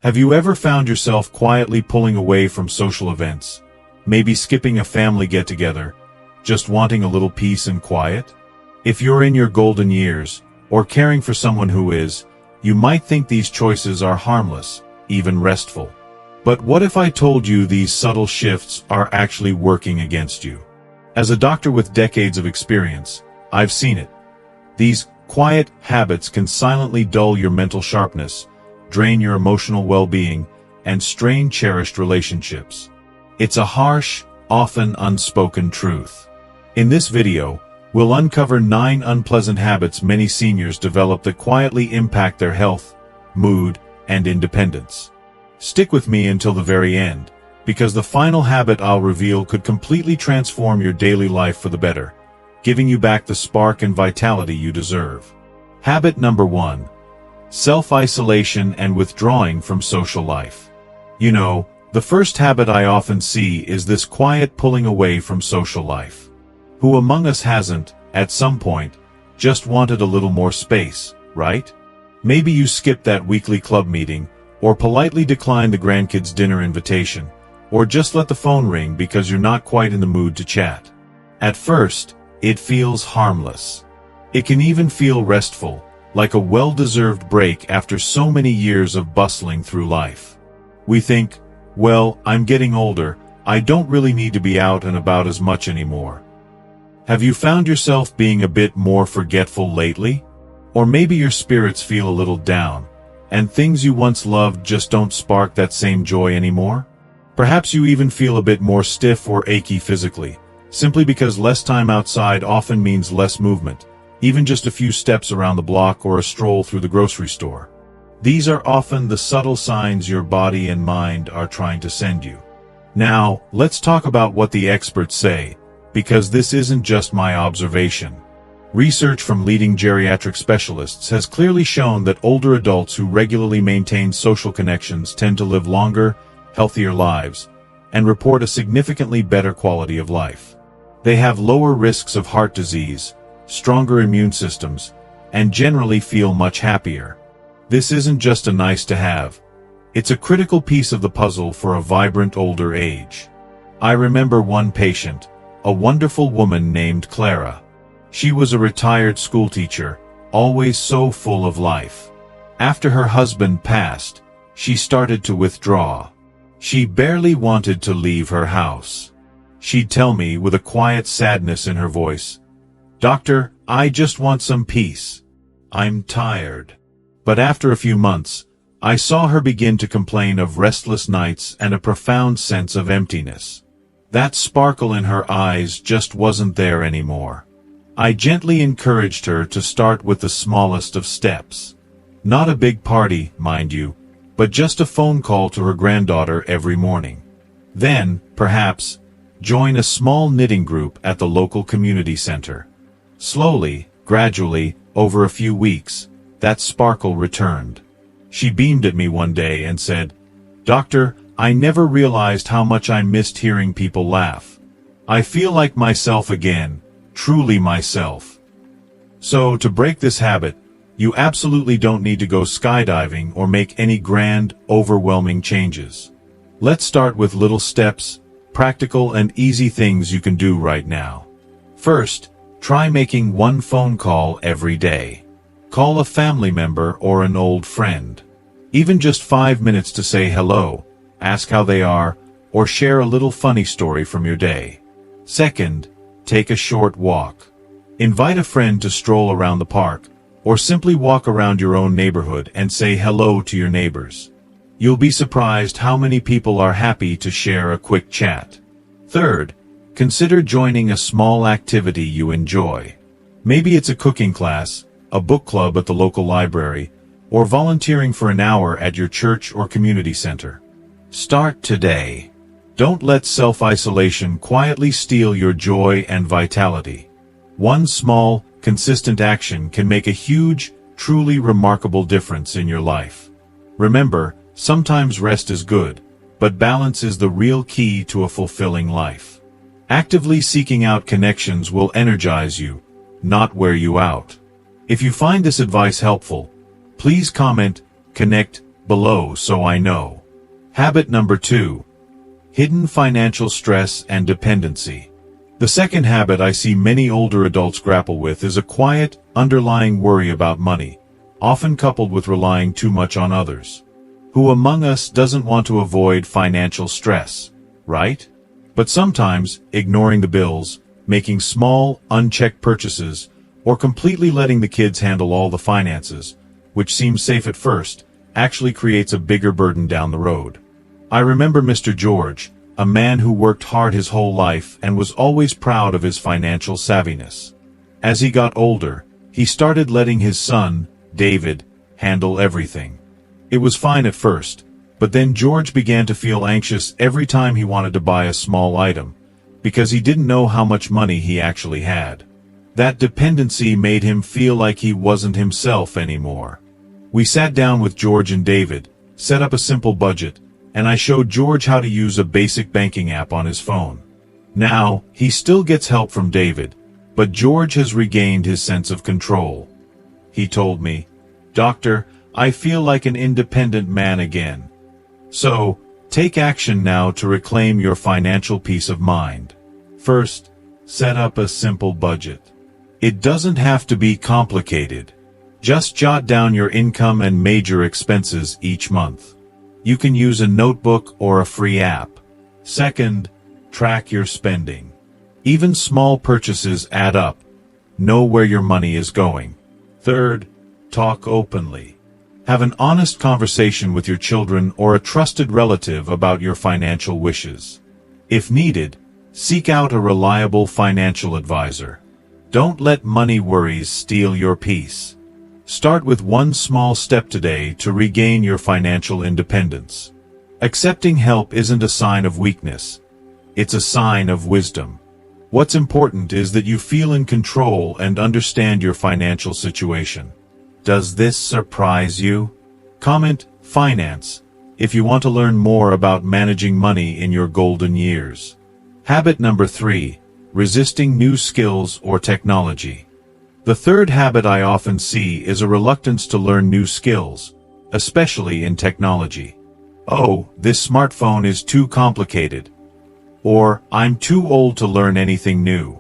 Have you ever found yourself quietly pulling away from social events? Maybe skipping a family get-together, just wanting a little peace and quiet? If you're in your golden years, or caring for someone who is, you might think these choices are harmless, even restful. But what if I told you these subtle shifts are actually working against you? As a doctor with decades of experience, I've seen it. These quiet habits can silently dull your mental sharpness, drain your emotional well-being, and strain cherished relationships. It's a harsh, often unspoken truth. In this video, we'll uncover 9 unpleasant habits many seniors develop that quietly impact their health, mood, and independence. Stick with me until the very end, because the final habit I'll reveal could completely transform your daily life for the better, giving you back the spark and vitality you deserve. Habit number 1. Self-isolation and withdrawing from social life. You know, the first habit I often see is this quiet pulling away from social life. Who among us hasn't, at some point, just wanted a little more space, right? Maybe you skipped that weekly club meeting, or politely declined the grandkids' dinner invitation, or just let the phone ring because you're not quite in the mood to chat. At first, it feels harmless. It can even feel restful, like a well-deserved break after so many years of bustling through life. We think, well, I'm getting older, I don't really need to be out and about as much anymore. Have you found yourself being a bit more forgetful lately? Or maybe your spirits feel a little down, and things you once loved just don't spark that same joy anymore? Perhaps you even feel a bit more stiff or achy physically, simply because less time outside often means less movement, even just a few steps around the block or a stroll through the grocery store. These are often the subtle signs your body and mind are trying to send you. Now, let's talk about what the experts say, because this isn't just my observation. Research from leading geriatric specialists has clearly shown that older adults who regularly maintain social connections tend to live longer, healthier lives, and report a significantly better quality of life. They have lower risks of heart disease, stronger immune systems, and generally feel much happier. This isn't just a nice to have. It's a critical piece of the puzzle for a vibrant older age. I remember one patient, a wonderful woman named Clara. She was a retired schoolteacher, always so full of life. After her husband passed, she started to withdraw. She barely wanted to leave her house. She'd tell me with a quiet sadness in her voice, "Doctor, I just want some peace. I'm tired." But after a few months, I saw her begin to complain of restless nights and a profound sense of emptiness. That sparkle in her eyes just wasn't there anymore. I gently encouraged her to start with the smallest of steps. Not a big party, mind you, but just a phone call to her granddaughter every morning. Then, perhaps, join a small knitting group at the local community center. Slowly, gradually, over a few weeks, that sparkle returned. She beamed at me one day and said, "Doctor, I never realized how much I missed hearing people laugh. I feel like myself again, truly myself." So, to break this habit, you absolutely don't need to go skydiving or make any grand, overwhelming changes. Let's start with little steps, practical and easy things you can do right now. First, try making one phone call every day. Call a family member or an old friend. Even just 5 minutes to say hello, ask how they are, or share a little funny story from your day. Second, take a short walk. Invite a friend to stroll around the park, or simply walk around your own neighborhood and say hello to your neighbors. You'll be surprised how many people are happy to share a quick chat. Third, consider joining a small activity you enjoy. Maybe it's a cooking class, a book club at the local library, or volunteering for an hour at your church or community center. Start today. Don't let self-isolation quietly steal your joy and vitality. One small, consistent action can make a huge, truly remarkable difference in your life. Remember, sometimes rest is good, but balance is the real key to a fulfilling life. Actively seeking out connections will energize you, not wear you out. If you find this advice helpful, please comment, connect, below so I know. Habit number 2. Hidden financial stress and dependency. The second habit I see many older adults grapple with is a quiet, underlying worry about money, often coupled with relying too much on others. Who among us doesn't want to avoid financial stress, right? But sometimes, ignoring the bills, making small, unchecked purchases, or completely letting the kids handle all the finances, which seems safe at first, actually creates a bigger burden down the road. I remember Mr. George, a man who worked hard his whole life and was always proud of his financial savviness. As he got older, he started letting his son, David, handle everything. It was fine at first, but then George began to feel anxious every time he wanted to buy a small item, because he didn't know how much money he actually had. That dependency made him feel like he wasn't himself anymore. We sat down with George and David, set up a simple budget, and I showed George how to use a basic banking app on his phone. Now, he still gets help from David, but George has regained his sense of control. He told me, "Doctor, I feel like an independent man again." So, take action now to reclaim your financial peace of mind. First, set up a simple budget. It doesn't have to be complicated. Just jot down your income and major expenses each month. You can use a notebook or a free app. Second, track your spending. Even small purchases add up. Know where your money is going. Third, talk openly. Have an honest conversation with your children or a trusted relative about your financial wishes. If needed, seek out a reliable financial advisor. Don't let money worries steal your peace. Start with one small step today to regain your financial independence. Accepting help isn't a sign of weakness. It's a sign of wisdom. What's important is that you feel in control and understand your financial situation. Does this surprise you? Comment finance if you want to learn more about managing money in your golden years. Habit number 3, resisting new skills or technology. The third habit I often see is a reluctance to learn new skills, especially in technology. "Oh, this smartphone is too complicated." Or, "I'm too old to learn anything new."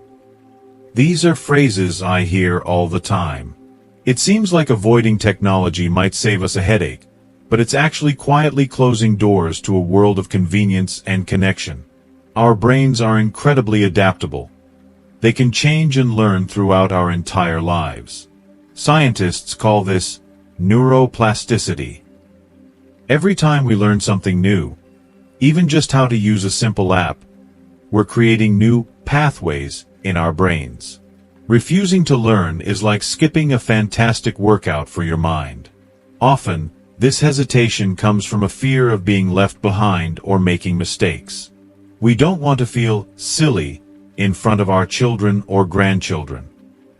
These are phrases I hear all the time. It seems like avoiding technology might save us a headache, but it's actually quietly closing doors to a world of convenience and connection. Our brains are incredibly adaptable. They can change and learn throughout our entire lives. Scientists call this neuroplasticity. Every time we learn something new, even just how to use a simple app, we're creating new pathways in our brains. Refusing to learn is like skipping a fantastic workout for your mind. Often, this hesitation comes from a fear of being left behind or making mistakes. We don't want to feel silly in front of our children or grandchildren.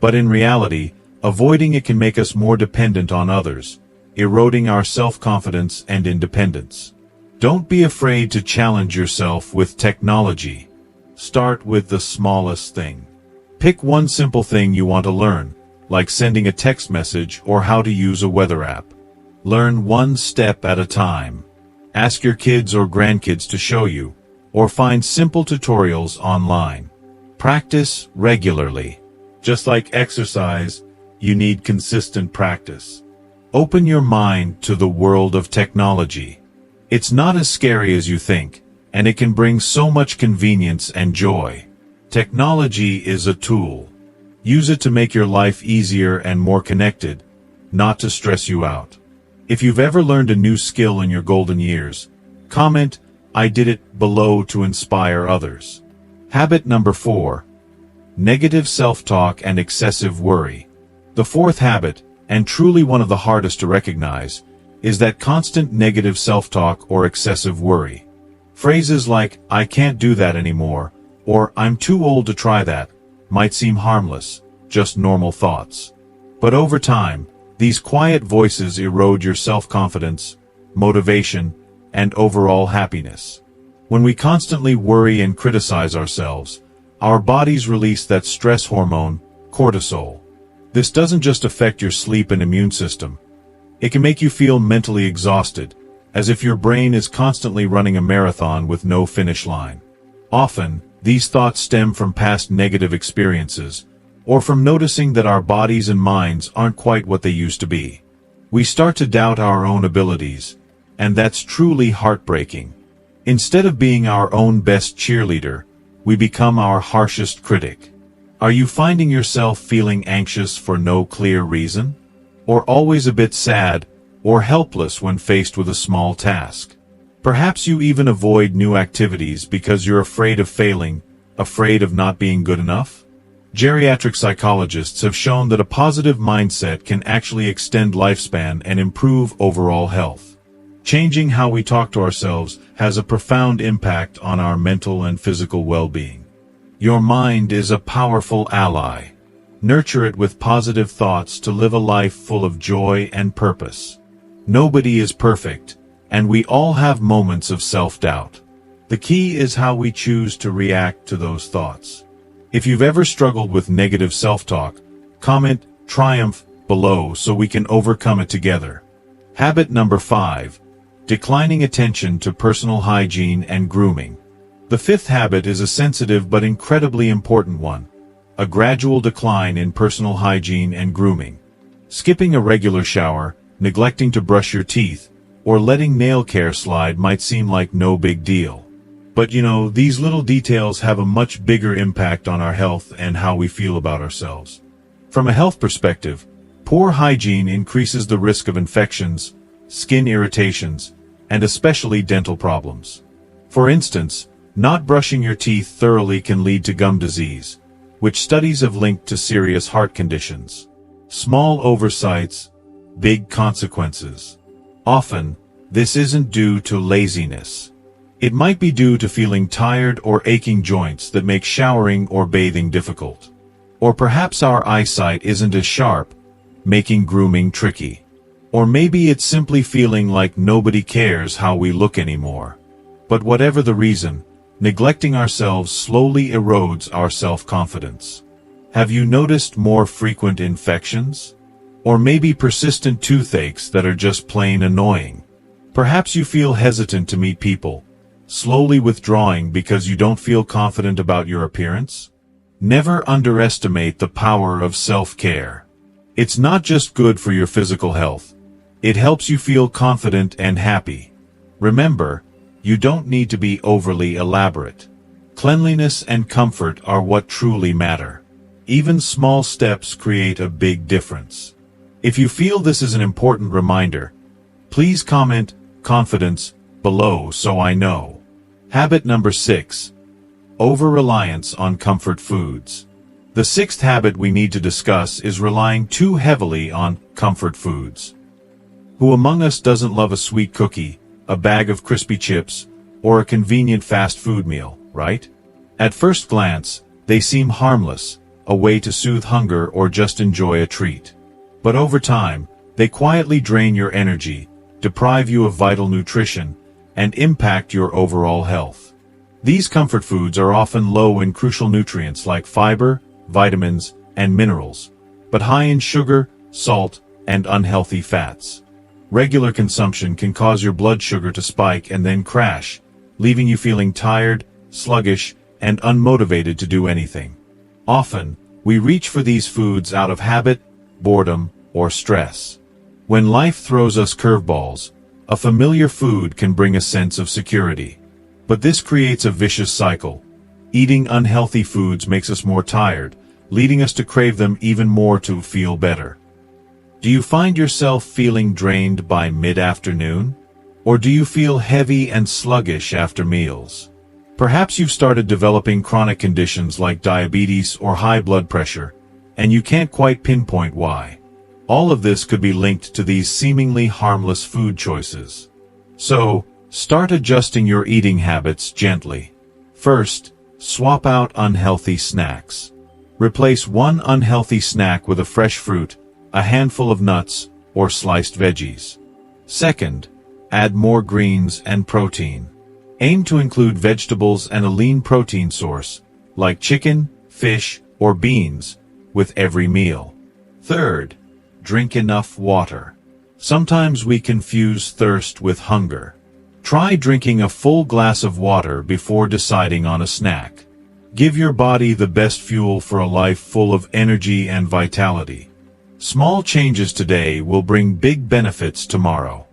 But in reality, avoiding it can make us more dependent on others, eroding our self-confidence and independence. Don't be afraid to challenge yourself with technology. Start with the smallest thing. Pick one simple thing you want to learn, like sending a text message or how to use a weather app. Learn one step at a time. Ask your kids or grandkids to show you, or find simple tutorials online. Practice regularly. Just like exercise, you need consistent practice. Open your mind to the world of technology. It's not as scary as you think, and it can bring so much convenience and joy. Technology is a tool. Use it to make your life easier and more connected, not to stress you out. If you've ever learned a new skill in your golden years, comment, "I did it," below to inspire others. Habit number 4. Negative self-talk and excessive worry. The fourth habit, and truly one of the hardest to recognize, is that constant negative self-talk or excessive worry. Phrases like, "I can't do that anymore," or "I'm too old to try that," might seem harmless, just normal thoughts. But over time, these quiet voices erode your self-confidence, motivation, and overall happiness. When we constantly worry and criticize ourselves, our bodies release that stress hormone, cortisol. This doesn't just affect your sleep and immune system. It can make you feel mentally exhausted, as if your brain is constantly running a marathon with no finish line. Often, these thoughts stem from past negative experiences, or from noticing that our bodies and minds aren't quite what they used to be. We start to doubt our own abilities, and that's truly heartbreaking. Instead of being our own best cheerleader, we become our harshest critic. Are you finding yourself feeling anxious for no clear reason? Or always a bit sad or helpless when faced with a small task? Perhaps you even avoid new activities because you're afraid of failing, afraid of not being good enough? Geriatric psychologists have shown that a positive mindset can actually extend lifespan and improve overall health. Changing how we talk to ourselves has a profound impact on our mental and physical well-being. Your mind is a powerful ally. Nurture it with positive thoughts to live a life full of joy and purpose. Nobody is perfect, and we all have moments of self-doubt. The key is how we choose to react to those thoughts. If you've ever struggled with negative self-talk, comment "triumph" below so we can overcome it together. Habit number 5. Declining attention to personal hygiene and grooming. The fifth habit is a sensitive but incredibly important one: a gradual decline in personal hygiene and grooming. Skipping a regular shower, neglecting to brush your teeth, or letting nail care slide might seem like no big deal. But these little details have a much bigger impact on our health and how we feel about ourselves. From a health perspective, poor hygiene increases the risk of infections, skin irritations, and especially dental problems. For instance, not brushing your teeth thoroughly can lead to gum disease, which studies have linked to serious heart conditions. Small oversights, big consequences. Often, this isn't due to laziness. It might be due to feeling tired or aching joints that make showering or bathing difficult. Or perhaps our eyesight isn't as sharp, making grooming tricky. Or maybe it's simply feeling like nobody cares how we look anymore. But whatever the reason, neglecting ourselves slowly erodes our self-confidence. Have you noticed more frequent infections? Or maybe persistent toothaches that are just plain annoying? Perhaps you feel hesitant to meet people, slowly withdrawing because you don't feel confident about your appearance? Never underestimate the power of self-care. It's not just good for your physical health. It helps you feel confident and happy. Remember, you don't need to be overly elaborate. Cleanliness and comfort are what truly matter. Even small steps create a big difference. If you feel this is an important reminder, please comment "confidence" below so I know. Habit number 6. Over-reliance on comfort foods. The sixth habit we need to discuss is relying too heavily on comfort foods. Who among us doesn't love a sweet cookie, a bag of crispy chips, or a convenient fast food meal, right? At first glance, they seem harmless, a way to soothe hunger or just enjoy a treat. But over time, they quietly drain your energy, deprive you of vital nutrition, and impact your overall health. These comfort foods are often low in crucial nutrients like fiber, vitamins, and minerals, but high in sugar, salt, and unhealthy fats. Regular consumption can cause your blood sugar to spike and then crash, leaving you feeling tired, sluggish, and unmotivated to do anything. Often, we reach for these foods out of habit, boredom, or stress. When life throws us curveballs, a familiar food can bring a sense of security. But this creates a vicious cycle. Eating unhealthy foods makes us more tired, leading us to crave them even more to feel better. Do you find yourself feeling drained by mid-afternoon? Or do you feel heavy and sluggish after meals? Perhaps you've started developing chronic conditions like diabetes or high blood pressure, and you can't quite pinpoint why. All of this could be linked to these seemingly harmless food choices. So, start adjusting your eating habits gently. First, swap out unhealthy snacks. Replace one unhealthy snack with a fresh fruit, a handful of nuts, or sliced veggies. Second, add more greens and protein. Aim to include vegetables and a lean protein source, like chicken, fish, or beans, with every meal. Third, drink enough water. Sometimes we confuse thirst with hunger. Try drinking a full glass of water before deciding on a snack. Give your body the best fuel for a life full of energy and vitality. Small changes today will bring big benefits tomorrow.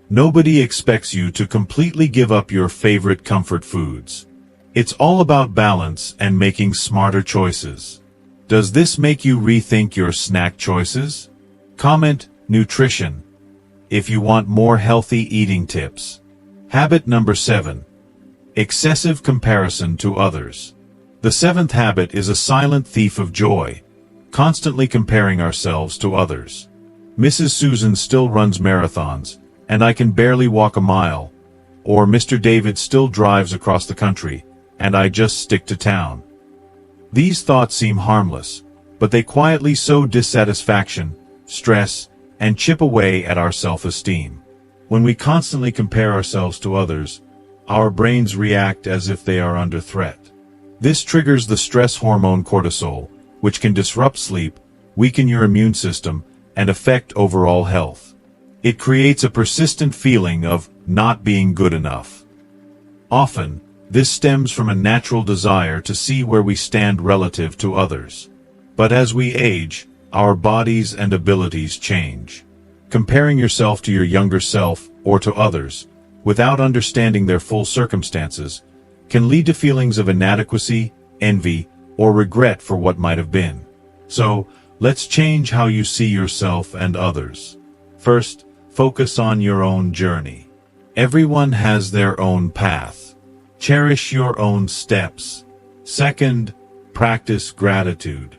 Nobody expects you to completely give up your favorite comfort foods. It's all about balance and making smarter choices. Does this make you rethink your snack choices? Comment nutrition if you want more healthy eating tips. Habit number 7. Excessive comparison to others. The 7th habit is a silent thief of joy, constantly comparing ourselves to others. Mrs. Susan still runs marathons, and I can barely walk a mile. Or Mr. David still drives across the country, and I just stick to town. These thoughts seem harmless, but they quietly sow dissatisfaction, stress, and chip away at our self-esteem. When we constantly compare ourselves to others, our brains react as if they are under threat. This triggers the stress hormone cortisol, which can disrupt sleep, weaken your immune system, and affect overall health. It creates a persistent feeling of not being good enough. Often, this stems from a natural desire to see where we stand relative to others. But as we age, our bodies and abilities change. Comparing yourself to your younger self or to others, without understanding their full circumstances, can lead to feelings of inadequacy, envy, or regret for what might have been. So, let's change how you see yourself and others. First, focus on your own journey. Everyone has their own path. Cherish your own steps. Second, practice gratitude.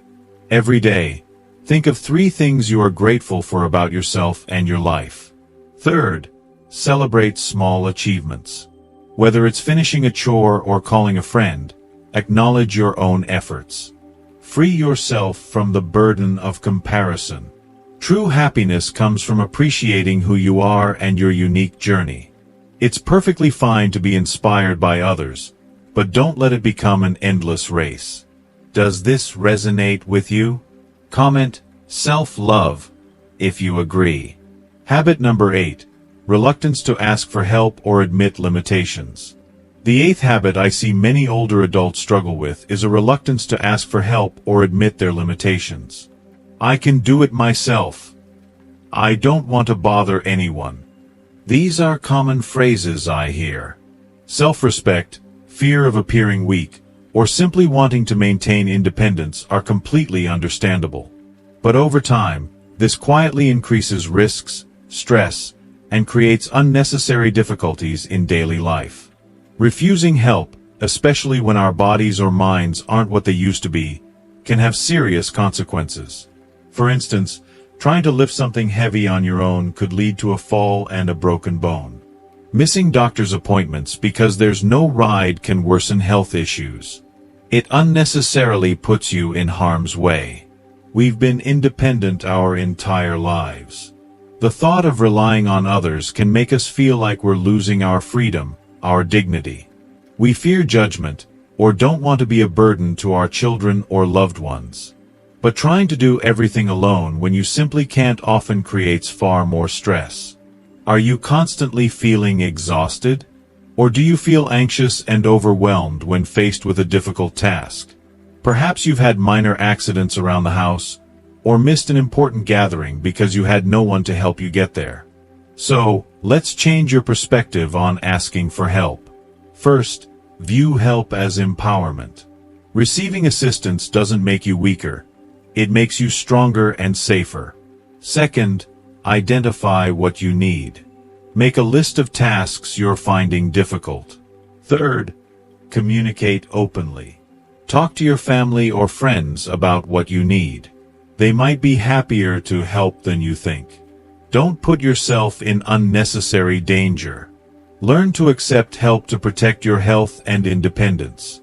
Every day, think of 3 things you are grateful for about yourself and your life. Third, celebrate small achievements. Whether it's finishing a chore or calling a friend, acknowledge your own efforts. Free yourself from the burden of comparison. True happiness comes from appreciating who you are and your unique journey. It's perfectly fine to be inspired by others, but don't let it become an endless race. Does this resonate with you? Comment self-love if you agree. Habit number 8. Reluctance to ask for help or admit limitations. The 8th habit I see many older adults struggle with is a reluctance to ask for help or admit their limitations. I can do it myself. I don't want to bother anyone. These are common phrases I hear. Self-respect, fear of appearing weak, or simply wanting to maintain independence are completely understandable. But over time, this quietly increases risks, stress, and creates unnecessary difficulties in daily life. Refusing help, especially when our bodies or minds aren't what they used to be, can have serious consequences. For instance, trying to lift something heavy on your own could lead to a fall and a broken bone. Missing doctor's appointments because there's no ride can worsen health issues. It unnecessarily puts you in harm's way. We've been independent our entire lives. The thought of relying on others can make us feel like we're losing our freedom, our dignity. We fear judgment, or don't want to be a burden to our children or loved ones. But trying to do everything alone when you simply can't often creates far more stress. Are you constantly feeling exhausted? Or do you feel anxious and overwhelmed when faced with a difficult task? Perhaps you've had minor accidents around the house, or missed an important gathering because you had no one to help you get there. So, let's change your perspective on asking for help. First, view help as empowerment. Receiving assistance doesn't make you weaker. It makes you stronger and safer. Second, identify what you need. Make a list of tasks you're finding difficult. Third, communicate openly. Talk to your family or friends about what you need. They might be happier to help than you think. Don't put yourself in unnecessary danger. Learn to accept help to protect your health and independence.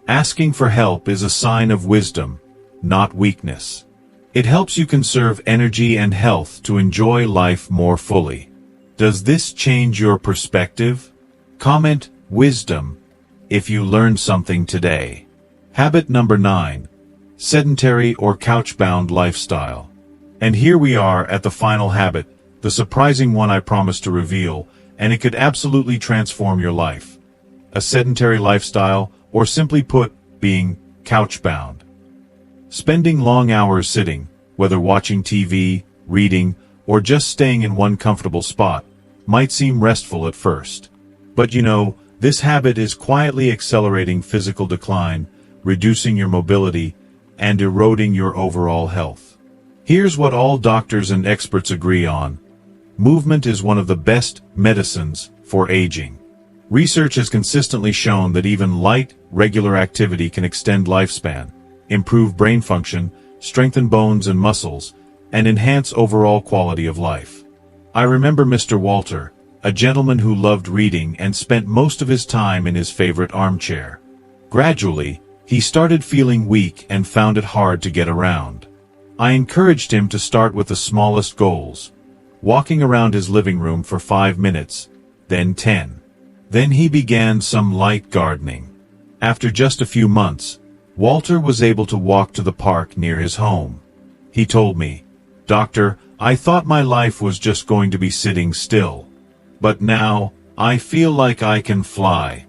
Asking for help is a sign of wisdom, not weakness. It helps you conserve energy and health to enjoy life more fully. Does this change your perspective? Comment wisdom if you learned something today. Habit number 9. Sedentary or couch-bound lifestyle. And here we are at the final habit, the surprising one I promise to reveal, and it could absolutely transform your life. A sedentary lifestyle, or simply put, being couch-bound. Spending long hours sitting, whether watching TV, reading, or just staying in one comfortable spot, might seem restful at first. But you know, this habit is quietly accelerating physical decline, reducing your mobility, and eroding your overall health. Here's what all doctors and experts agree on. Movement is one of the best medicines for aging. Research has consistently shown that even light, regular activity can extend lifespan, improve brain function, strengthen bones and muscles, and enhance overall quality of life. I remember Mr. Walter, a gentleman who loved reading and spent most of his time in his favorite armchair. Gradually, he started feeling weak and found it hard to get around. I encouraged him to start with the smallest goals, walking around his living room for 5 minutes, then 10. Then he began some light gardening. After just a few months, Walter was able to walk to the park near his home. He told me, "Doctor, I thought my life was just going to be sitting still. But now, I feel like I can fly."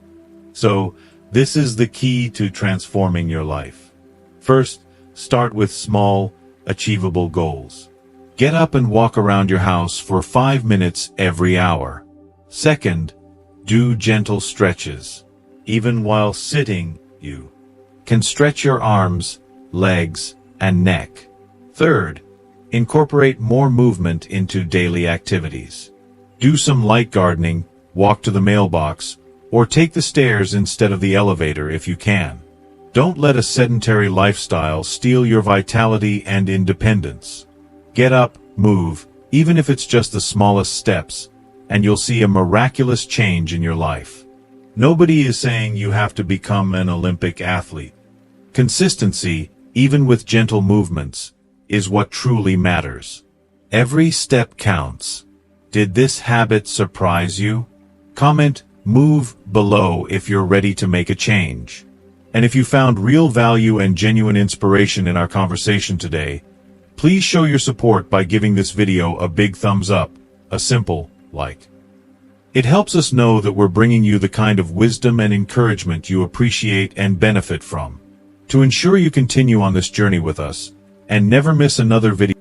So, this is the key to transforming your life. First, start with small, achievable goals. Get up and walk around your house for 5 minutes every hour. Second, do gentle stretches. Even while sitting, you can stretch your arms, legs, and neck. Third, incorporate more movement into daily activities. Do some light gardening, walk to the mailbox, or take the stairs instead of the elevator if you can. Don't let a sedentary lifestyle steal your vitality and independence. Get up, move, even if it's just the smallest steps, and you'll see a miraculous change in your life. Nobody is saying you have to become an Olympic athlete. Consistency, even with gentle movements, is what truly matters. Every step counts. Did this habit surprise you? Comment "move" below if you're ready to make a change. And if you found real value and genuine inspiration in our conversation today, please show your support by giving this video a big thumbs up, a simple like. It helps us know that we're bringing you the kind of wisdom and encouragement you appreciate and benefit from. To ensure you continue on this journey with us, and never miss another video,